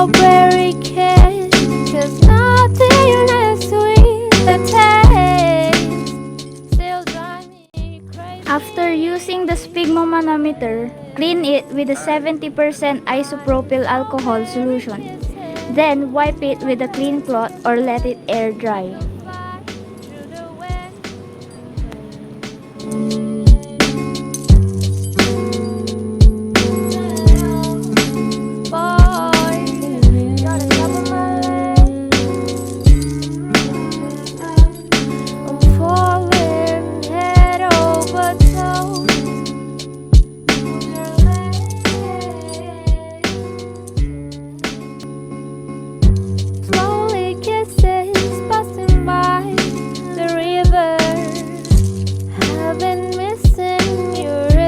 strawberry kiss, 'cause nothing as sweet the taste still drive me crazy. After using the sphygmomanometer, clean it with a 70% isopropyl alcohol solution. Then wipe it with a clean cloth or let it air dry.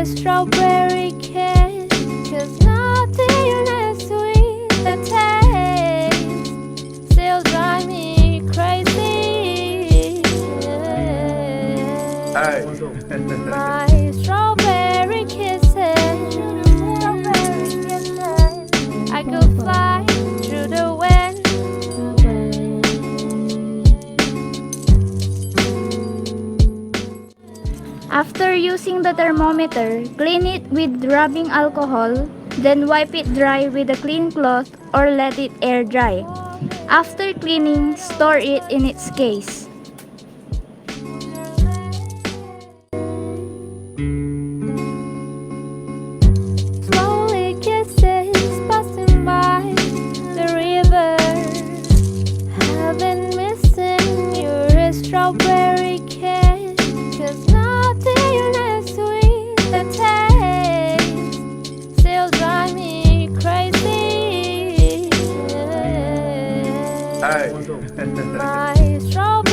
Strawberry kiss, 'cause nothing as sweet the taste still drive me crazy. Hey. My strawberry kisses, I could fly through the wind. After using the thermometer, clean it with rubbing alcohol, then wipe it dry with a clean cloth or let it air dry. After cleaning, store it in its case. Slowly kisses passing by the river, I've been missing your strawberry kiss, 'cause nothing as sweet the taste still drive me crazy. Hey. My strawberry